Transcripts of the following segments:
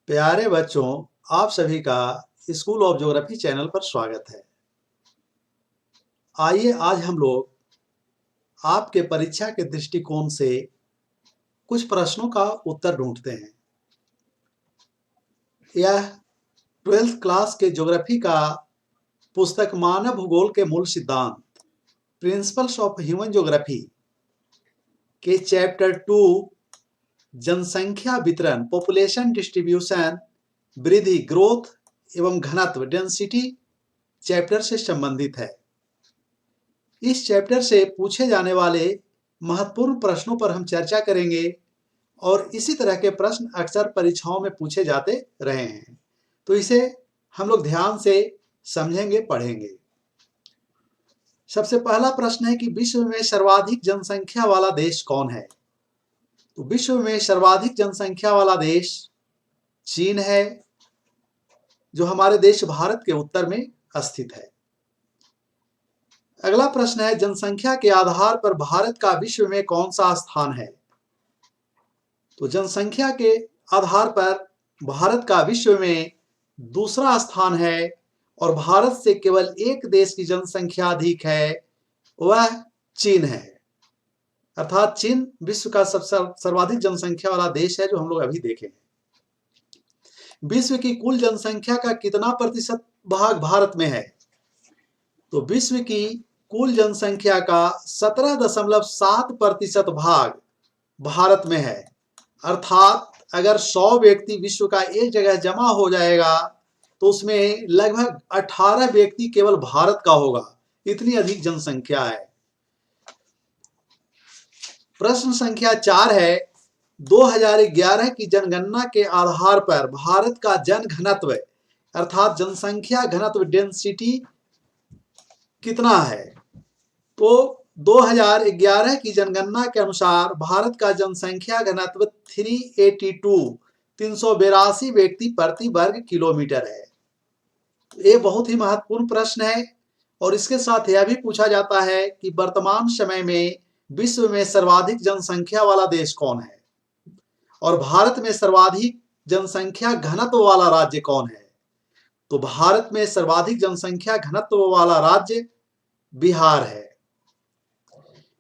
प्यारे बच्चों, आप सभी का स्कूल ऑफ ज्योग्राफी चैनल पर स्वागत है। आइए आज हम लोग आपके परीक्षा के दृष्टिकोण से कुछ प्रश्नों का उत्तर ढूंढते हैं। यह 12th क्लास के ज्योग्राफी का पुस्तक मानव भूगोल के मूल सिद्धांत प्रिंसिपल्स ऑफ ह्यूमन ज्योग्राफी के चैप्टर 2 जनसंख्या वितरण पॉपुलेशन डिस्ट्रीब्यूशन वृद्धि ग्रोथ एवं घनत्व डेंसिटी चैप्टर से संबंधित है। इस चैप्टर से पूछे जाने वाले महत्वपूर्ण प्रश्नों पर हम चर्चा करेंगे और इसी तरह के प्रश्न अक्सर परीक्षाओं में पूछे जाते रहे हैं, तो इसे हम लोग ध्यान से समझेंगे, पढ़ेंगे। सबसे पहला प्रश्न है कि विश्व में सर्वाधिक जनसंख्या वाला देश कौन है? तो विश्व में सर्वाधिक जनसंख्या वाला देश चीन है, जो हमारे देश भारत के उत्तर में स्थित है। अगला प्रश्न है जनसंख्या के आधार पर भारत का विश्व में कौन सा स्थान है? तो जनसंख्या के आधार पर भारत का विश्व में दूसरा स्थान है और भारत से केवल एक देश की जनसंख्या अधिक है, वह चीन है। अर्थात चीन विश्व का सबसे सर्वाधिक जनसंख्या वाला देश है, जो हम लोग अभी देखें। विश्व की कुल जनसंख्या का कितना प्रतिशत भाग भारत में है? तो विश्व की कुल जनसंख्या का 17.7% भाग भारत में है। अर्थात अगर 100 व्यक्ति विश्व का एक जगह जमा हो जाएगा तो उसमें लगभग 18 व्यक्ति केवल भारत का होगा। इतनी अधिक जनसंख्या है। प्रश्न संख्या 4 है 2011 की जनगणना के आधार पर भारत का जन घनत्व अर्थात जनसंख्या घनत्व डेंसिटी कितना है? तो 2011 की जनगणना के अनुसार भारत का जनसंख्या घनत्व 382 व्यक्ति प्रति वर्ग किलोमीटर है। ये बहुत ही महत्वपूर्ण प्रश्न है और इसके साथ यह भी पूछा जाता है कि वर्तमान समय में विश्व में सर्वाधिक जनसंख्या वाला देश कौन है और भारत में सर्वाधिक जनसंख्या घनत्व वाला राज्य कौन है? तो भारत में सर्वाधिक जनसंख्या घनत्व वाला राज्य बिहार है।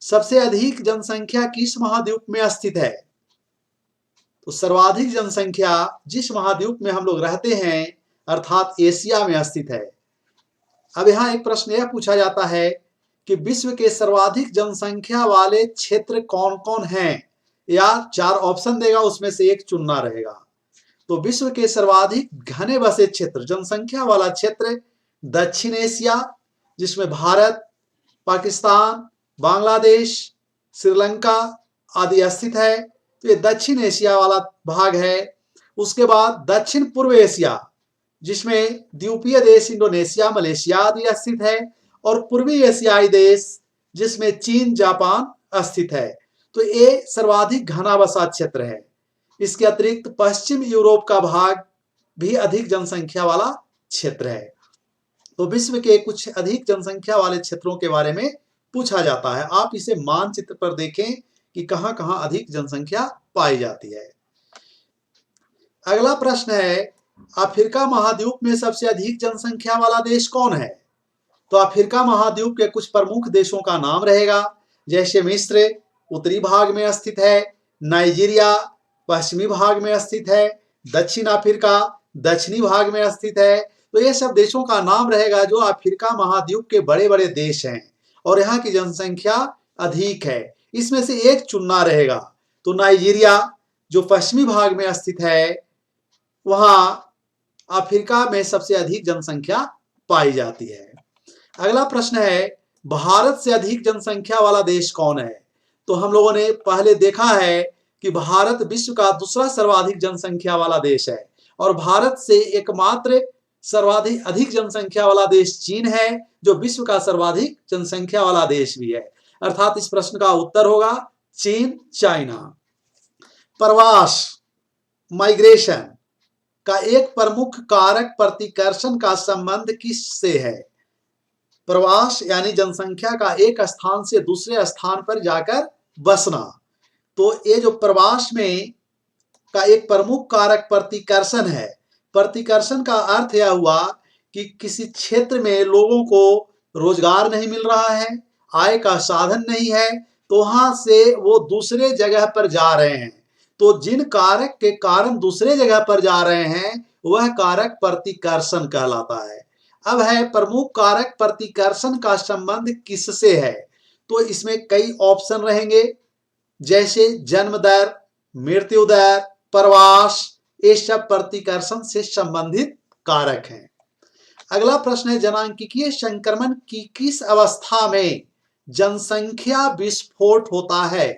सबसे अधिक जनसंख्या किस महाद्वीप में स्थित है? तो सर्वाधिक जनसंख्या जिस महाद्वीप में हम लोग रहते हैं अर्थात एशिया में स्थित है। अब यहाँ एक प्रश्न यह पूछा जाता है कि विश्व के सर्वाधिक जनसंख्या वाले क्षेत्र कौन कौन हैं? या 4 ऑप्शन देगा, उसमें से एक चुनना रहेगा। तो विश्व के सर्वाधिक घने बसे क्षेत्र जनसंख्या वाला क्षेत्र दक्षिण एशिया, जिसमें भारत, पाकिस्तान, बांग्लादेश, श्रीलंका आदि स्थित है। तो ये दक्षिण एशिया वाला भाग है। उसके बाद दक्षिण पूर्व एशिया, जिसमें द्वीपीय देश इंडोनेशिया, मलेशिया आदि स्थित है, और पूर्वी एशियाई देश जिसमें चीन, जापान स्थित है। तो ये सर्वाधिक घना बसा क्षेत्र है। इसके अतिरिक्त पश्चिम यूरोप का भाग भी अधिक जनसंख्या वाला क्षेत्र है। तो विश्व के कुछ अधिक जनसंख्या वाले क्षेत्रों के बारे में पूछा जाता है। आप इसे मानचित्र पर देखें कि कहां कहां अधिक जनसंख्या पाई जाती है। अगला प्रश्न है अफ्रीका महाद्वीप में सबसे अधिक जनसंख्या वाला देश कौन है? तो अफ्रीका महाद्वीप के कुछ प्रमुख देशों का नाम रहेगा, जैसे मिस्र उत्तरी भाग में स्थित है, नाइजीरिया पश्चिमी भाग में स्थित है, दक्षिण अफ्रीका दक्षिणी भाग में स्थित है। तो ये सब देशों का नाम रहेगा जो अफ्रीका महाद्वीप के बड़े बड़े देश हैं और यहाँ की जनसंख्या अधिक है। इसमें से एक चुनना रहेगा। तो नाइजीरिया जो पश्चिमी भाग में स्थित है, वहां अफ्रीका में सबसे अधिक जनसंख्या पाई जाती है। अगला प्रश्न है भारत से अधिक जनसंख्या वाला देश कौन है? तो हम लोगों ने पहले देखा है कि भारत विश्व का दूसरा सर्वाधिक जनसंख्या वाला देश है और भारत से एकमात्र सर्वाधिक अधिक जनसंख्या वाला देश चीन है, जो विश्व का सर्वाधिक जनसंख्या वाला देश भी है। अर्थात इस प्रश्न का उत्तर होगा चीन, चाइना। प्रवास माइग्रेशन का एक प्रमुख कारक प्रतिकर्षण का संबंध किससे है? प्रवास यानी जनसंख्या का एक स्थान से दूसरे स्थान पर जाकर बसना। तो ये जो प्रवास में का एक प्रमुख कारक प्रतिकर्षण है। प्रतिकर्षण का अर्थ यह हुआ कि किसी क्षेत्र में लोगों को रोजगार नहीं मिल रहा है, आय का साधन नहीं है, तो वहां से वो दूसरे जगह पर जा रहे हैं। तो जिन कारक के कारण दूसरे जगह पर जा रहे हैं वह कारक प्रतिकर्षण कहलाता है। अब है प्रमुख कारक प्रतिकर्षण का संबंध किससे है? तो इसमें कई ऑप्शन रहेंगे, जैसे जन्म दर, मृत्यु दर, प्रवास, ये सब प्रतिकर्षण से संबंधित कारक हैं। अगला प्रश्न है, जनांकिकीय संक्रमण की किस अवस्था में जनसंख्या विस्फोट होता है?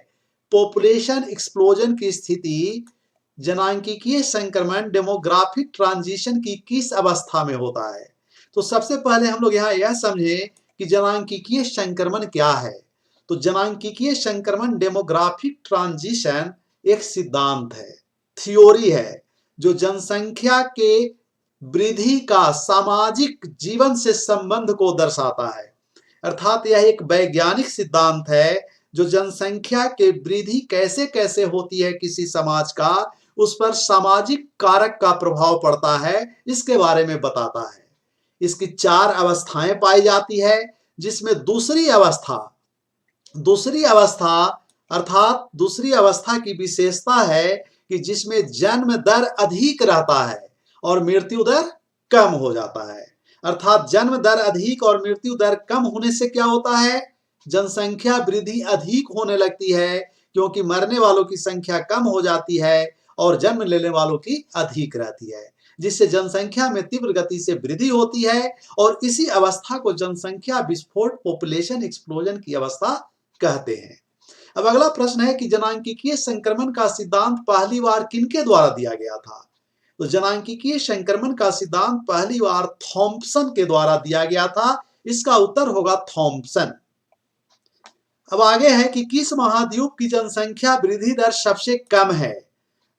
पॉपुलेशन एक्सप्लोजन की स्थिति जनांकिकीय संक्रमण डेमोग्राफिक ट्रांजिशन की किस अवस्था में होता है? तो सबसे पहले हम लोग यहाँ यह समझें कि जनांकिकीय संक्रमण क्या है। तो जनांकिकीय संक्रमण डेमोग्राफिक ट्रांजिशन एक सिद्धांत है, थ्योरी है, जो जनसंख्या के वृद्धि का सामाजिक जीवन से संबंध को दर्शाता है। अर्थात यह एक वैज्ञानिक सिद्धांत है जो जनसंख्या के वृद्धि कैसे कैसे होती है किसी समाज का, उस पर सामाजिक कारक का प्रभाव पड़ता है, इसके बारे में बताता है। इसकी 4 अवस्थाएं पाई जाती है, जिसमें दूसरी अवस्था की विशेषता है कि जिसमें जन्म दर अधिक रहता है और मृत्यु दर कम हो जाता है। अर्थात जन्म दर अधिक और मृत्यु दर कम होने से क्या होता है? जनसंख्या वृद्धि अधिक होने लगती है, क्योंकि मरने वालों की संख्या कम हो जाती है और जन्म लेने वालों की अधिक रहती है, जिससे जनसंख्या में तीव्र गति से वृद्धि होती है। और इसी अवस्था को जनसंख्या विस्फोट, पॉपुलेशन एक्सप्लोजन की अवस्था कहते हैं। अब अगला प्रश्न है कि जनांकिकीय संक्रमण का सिद्धांत पहली बार किनके द्वारा दिया गया था? तो जनांकिकीय संक्रमण का सिद्धांत पहली बार थॉम्पसन के द्वारा दिया गया था। इसका उत्तर होगा थॉम्पसन। अब आगे है कि किस महाद्वीप की जनसंख्या वृद्धि दर सबसे कम है?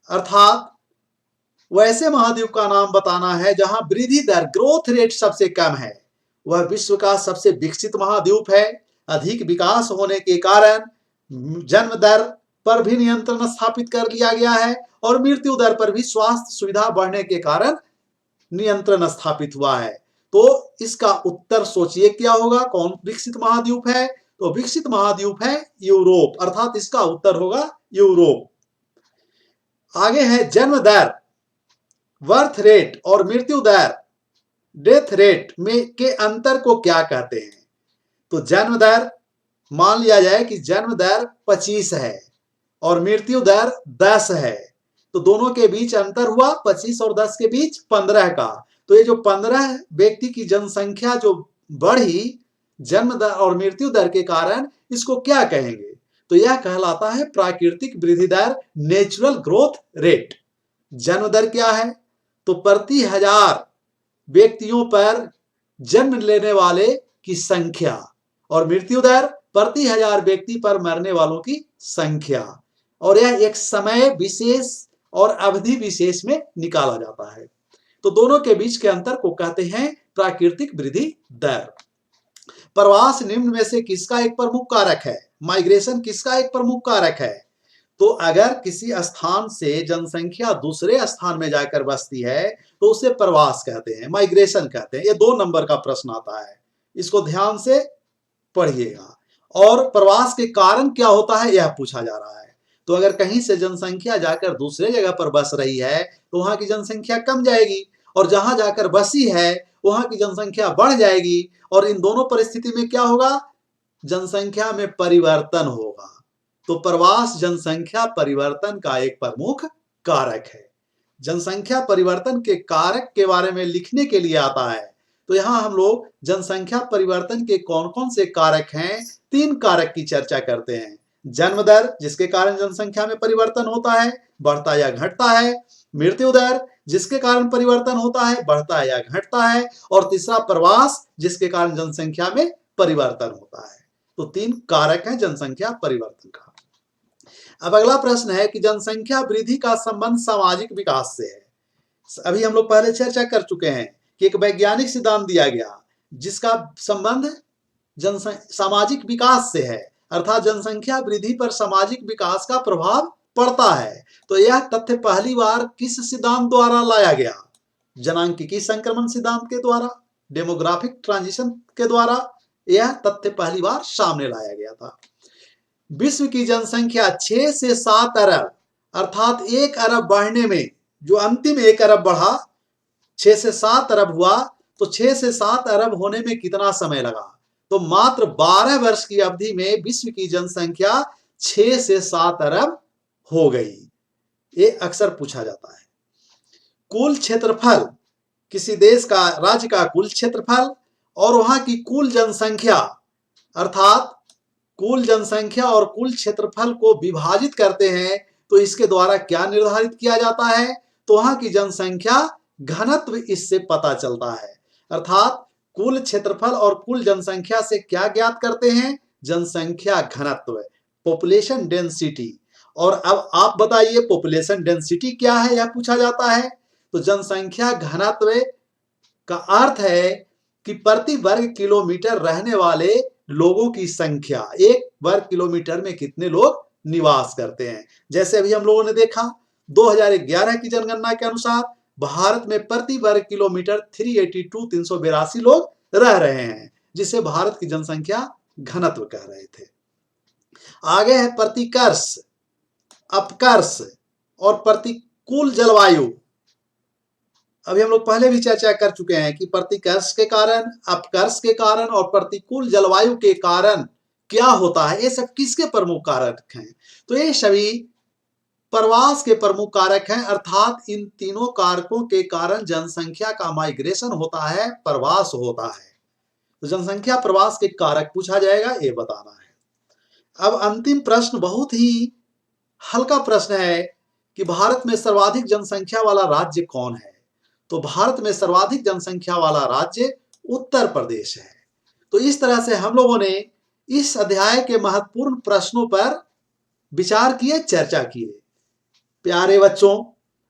अर्थात वैसे महाद्वीप का नाम बताना है जहां वृद्धि दर, ग्रोथ रेट सबसे कम है। वह विश्व का सबसे विकसित महाद्वीप है। अधिक विकास होने के कारण जन्म दर पर भी नियंत्रण स्थापित कर लिया गया है और मृत्यु दर पर भी स्वास्थ्य सुविधा बढ़ने के कारण नियंत्रण स्थापित हुआ है। तो इसका उत्तर सोचिए क्या होगा, कौन विकसित महाद्वीप है? तो विकसित महाद्वीप है यूरोप, अर्थात इसका उत्तर होगा यूरोप। आगे है जन्म दर, बर्थ रेट और मृत्यु दर, डेथ रेट में के अंतर को क्या कहते हैं? तो जन्म दर, मान लिया जाए कि जन्म दर 25 है और मृत्यु दर 10 है, तो दोनों के बीच अंतर हुआ 25 और 10 के बीच 15 का। तो ये जो 15 व्यक्ति की जनसंख्या जो बढ़ी जन्म दर और मृत्यु दर के कारण, इसको क्या कहेंगे? तो यह कहलाता है प्राकृतिक वृद्धि दर, नेचुरल ग्रोथ रेट। जन्म दर क्या है? तो प्रति 1000 व्यक्तियों पर जन्म लेने वाले की संख्या, और मृत्यु दर प्रति 1000 व्यक्ति पर मरने वालों की संख्या। और यह एक समय विशेष और अवधि विशेष में निकाला जाता है। तो दोनों के बीच के अंतर को कहते हैं प्राकृतिक वृद्धि दर। प्रवास निम्न में से किसका एक प्रमुख कारक है? माइग्रेशन किसका एक प्रमुख कारक है? तो अगर किसी स्थान से जनसंख्या दूसरे स्थान में जाकर बसती है तो उसे प्रवास कहते हैं, माइग्रेशन कहते हैं। ये 2 नंबर का प्रश्न आता है, इसको ध्यान से पढ़िएगा। और प्रवास के कारण क्या होता है यह पूछा जा रहा है। तो अगर कहीं से जनसंख्या जाकर दूसरे जगह पर बस रही है तो वहां की जनसंख्या कम जाएगी, और जहां जाकर बसी है वहां की जनसंख्या बढ़ जाएगी। और इन दोनों परिस्थिति में क्या होगा? जनसंख्या में परिवर्तन होगा। तो प्रवास जनसंख्या परिवर्तन का एक प्रमुख कारक है। जनसंख्या परिवर्तन के कारक के बारे में लिखने के लिए आता है। तो यहां हम लोग जनसंख्या परिवर्तन के कौन कौन से कारक हैं, 3 कारक की चर्चा करते हैं। जन्म दर, जिसके कारण जनसंख्या में परिवर्तन होता है, बढ़ता या घटता है। मृत्यु दर, जिसके कारण परिवर्तन होता है, बढ़ता या घटता है। और तीसरा प्रवास, जिसके कारण जनसंख्या में परिवर्तन होता है। तो 3 कारक हैं जनसंख्या परिवर्तन का। अब अगला प्रश्न है कि जनसंख्या वृद्धि का संबंध सामाजिक विकास से है। अभी हम लोग पहले चर्चा कर चुके हैं कि एक वैज्ञानिक सिद्धांत दिया गया जिसका संबंध सामाजिक विकास से है, अर्थात जनसंख्या वृद्धि पर सामाजिक विकास का प्रभाव पड़ता है। तो यह तथ्य पहली बार किस सिद्धांत द्वारा लाया गया? जनांकिकी संक्रमण सिद्धांत के द्वारा, डेमोग्राफिक ट्रांजिशन के द्वारा यह तथ्य पहली बार सामने लाया गया था। विश्व की जनसंख्या 6 से 7 अरब अर्थात 1 अरब बढ़ने में, जो अंतिम 1 अरब बढ़ा 6 से 7 अरब हुआ, तो 6 से 7 अरब होने में कितना समय लगा? तो मात्र 12 वर्ष की अवधि में विश्व की जनसंख्या 6 से 7 अरब हो गई। ये अक्सर पूछा जाता है। कुल क्षेत्रफल, किसी देश का, राज्य का कुल क्षेत्रफल और वहां की कुल जनसंख्या, अर्थात कुल जनसंख्या और कुल क्षेत्रफल को विभाजित करते हैं, तो इसके द्वारा क्या निर्धारित किया जाता है? तो वहां की जनसंख्या घनत्व इससे पता चलता है। अर्थात कुल क्षेत्रफल और कुल जनसंख्या से क्या ज्ञात करते हैं? जनसंख्या घनत्व, पॉपुलेशन डेंसिटी। और अब आप बताइए पॉपुलेशन डेंसिटी क्या है, यह पूछा जाता है। तो जनसंख्या घनत्व का अर्थ है कि प्रति वर्ग किलोमीटर रहने वाले लोगों की संख्या, 1 वर्ग किलोमीटर में कितने लोग निवास करते हैं। जैसे अभी हम लोगों ने देखा 2011 की जनगणना के अनुसार भारत में प्रति वर्ग किलोमीटर 382 लोग रह रहे हैं, जिसे भारत की जनसंख्या घनत्व कह रहे थे। आगे है प्रतिकर्ष, अपकर्ष और प्रतिकूल जलवायु। अभी हम लोग पहले भी चर्चा कर चुके हैं कि प्रतिकर्ष के कारण, अपकर्ष के कारण और प्रतिकूल जलवायु के कारण क्या होता है, ये सब किसके प्रमुख कारक हैं? तो ये सभी प्रवास के प्रमुख कारक हैं। अर्थात इन तीनों कारकों के कारण जनसंख्या का माइग्रेशन होता है, प्रवास होता है। तो जनसंख्या प्रवास के कारक पूछा जाएगा, ये बताना है। अब अंतिम प्रश्न बहुत ही हल्का प्रश्न है कि भारत में सर्वाधिक जनसंख्या वाला राज्य कौन है? तो भारत में सर्वाधिक जनसंख्या वाला राज्य उत्तर प्रदेश है। तो इस तरह से हम लोगों ने इस अध्याय के महत्वपूर्ण प्रश्नों पर विचार किए, चर्चा किए। प्यारे बच्चों,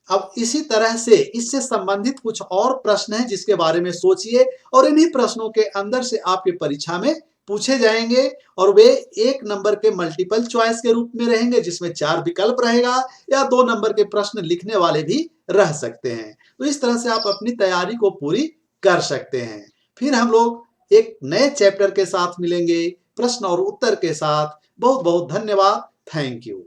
अब इसी तरह से इससे संबंधित कुछ और प्रश्न हैं जिसके बारे में सोचिए, और इन्हीं प्रश्नों के अंदर से आपके परीक्षा में पूछे जाएंगे, और वे 1 नंबर के मल्टीपल चॉइस के रूप में रहेंगे, जिसमें 4 विकल्प रहेगा, या 2 नंबर के प्रश्न लिखने वाले भी रह सकते हैं। तो इस तरह से आप अपनी तैयारी को पूरी कर सकते हैं। फिर हम लोग एक नए चैप्टर के साथ मिलेंगे, प्रश्न और उत्तर के साथ। बहुत बहुत धन्यवाद। Thank you.